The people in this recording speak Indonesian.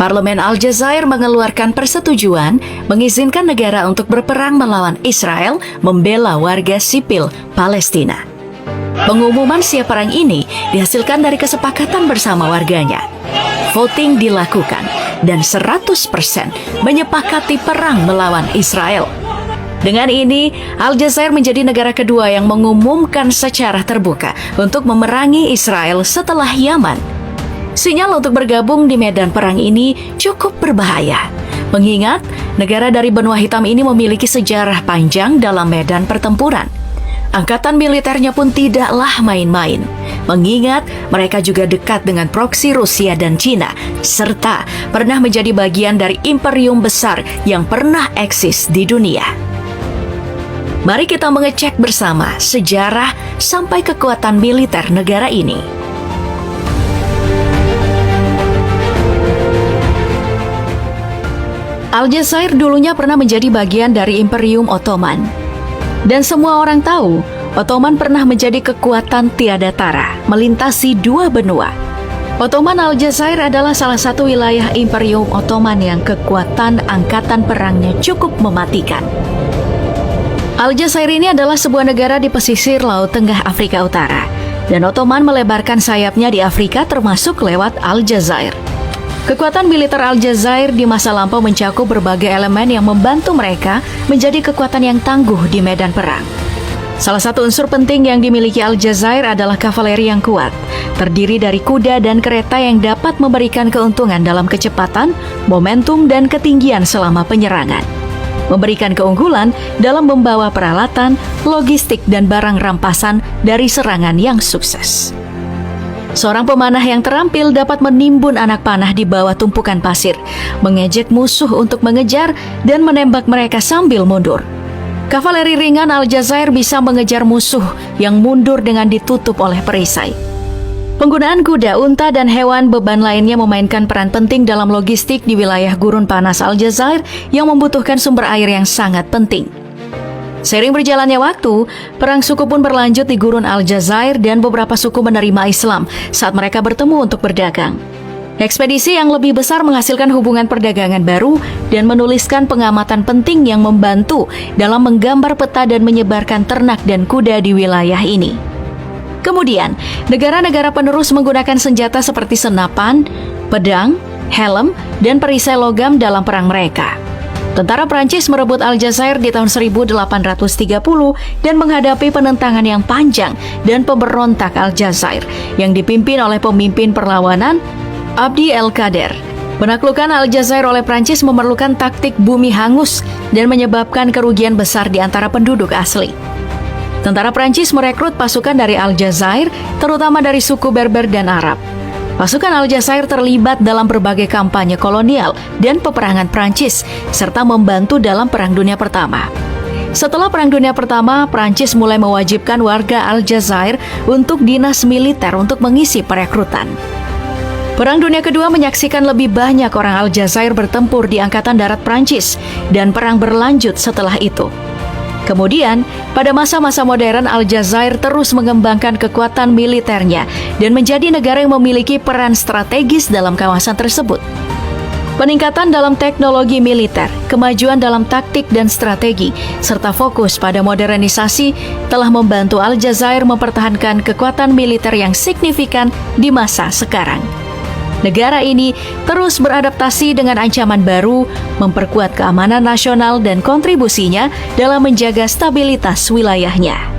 Parlemen Aljazair mengeluarkan persetujuan mengizinkan negara untuk berperang melawan Israel membela warga sipil Palestina. Pengumuman siap perang ini dihasilkan dari kesepakatan bersama warganya. Voting dilakukan dan 100% menyepakati perang melawan Israel. Dengan ini, Aljazair menjadi negara kedua yang mengumumkan secara terbuka untuk memerangi Israel setelah Yaman. Sinyal untuk bergabung di medan perang ini cukup berbahaya, mengingat negara dari benua hitam ini memiliki sejarah panjang dalam medan pertempuran. Angkatan militernya pun tidaklah main-main, mengingat mereka juga dekat dengan proksi Rusia dan Cina, serta pernah menjadi bagian dari imperium besar yang pernah eksis di dunia. Mari kita mengecek bersama sejarah sampai kekuatan militer negara ini. Aljazair dulunya pernah menjadi bagian dari Imperium Ottoman. Dan semua orang tahu, Ottoman pernah menjadi kekuatan tiada tara, melintasi dua benua. Ottoman Aljazair adalah salah satu wilayah Imperium Ottoman yang kekuatan angkatan perangnya cukup mematikan. Aljazair ini adalah sebuah negara di pesisir Laut Tengah Afrika Utara, dan Ottoman melebarkan sayapnya di Afrika termasuk lewat Aljazair. Kekuatan militer Aljazair di masa lampau mencakup berbagai elemen yang membantu mereka menjadi kekuatan yang tangguh di medan perang. Salah satu unsur penting yang dimiliki Aljazair adalah kavaleri yang kuat, terdiri dari kuda dan kereta yang dapat memberikan keuntungan dalam kecepatan, momentum, dan ketinggian selama penyerangan. Memberikan keunggulan dalam membawa peralatan, logistik, dan barang rampasan dari serangan yang sukses. Seorang pemanah yang terampil dapat menimbun anak panah di bawah tumpukan pasir, mengejek musuh untuk mengejar, dan menembak mereka sambil mundur. Kavaleri ringan Aljazair bisa mengejar musuh yang mundur dengan ditutup oleh perisai. Penggunaan kuda, unta, dan hewan beban lainnya memainkan peran penting dalam logistik di wilayah gurun panas Aljazair yang membutuhkan sumber air yang sangat penting. Seiring berjalannya waktu, perang suku pun berlanjut di gurun Aljazair dan beberapa suku menerima Islam saat mereka bertemu untuk berdagang. Ekspedisi yang lebih besar menghasilkan hubungan perdagangan baru dan menuliskan pengamatan penting yang membantu dalam menggambar peta dan menyebarkan ternak dan kuda di wilayah ini. Kemudian, negara-negara penerus menggunakan senjata seperti senapan, pedang, helm, dan perisai logam dalam perang mereka. Tentara Prancis merebut Aljazair di tahun 1830 dan menghadapi penentangan yang panjang dan pemberontak Aljazair yang dipimpin oleh pemimpin perlawanan Abd el-Kader. Penaklukan Aljazair oleh Prancis memerlukan taktik bumi hangus dan menyebabkan kerugian besar di antara penduduk asli. Tentara Prancis merekrut pasukan dari Aljazair, terutama dari suku Berber dan Arab. Pasukan Aljazair terlibat dalam berbagai kampanye kolonial dan peperangan Prancis, serta membantu dalam Perang Dunia Pertama. Setelah Perang Dunia Pertama, Prancis mulai mewajibkan warga Aljazair untuk dinas militer untuk mengisi perekrutan. Perang Dunia Kedua menyaksikan lebih banyak orang Aljazair bertempur di Angkatan Darat Prancis, dan perang berlanjut setelah itu. Kemudian, pada masa-masa modern, Aljazair terus mengembangkan kekuatan militernya dan menjadi negara yang memiliki peran strategis dalam kawasan tersebut. Peningkatan dalam teknologi militer, kemajuan dalam taktik dan strategi, serta fokus pada modernisasi telah membantu Aljazair mempertahankan kekuatan militer yang signifikan di masa sekarang. Negara ini terus beradaptasi dengan ancaman baru, memperkuat keamanan nasional dan kontribusinya dalam menjaga stabilitas wilayahnya.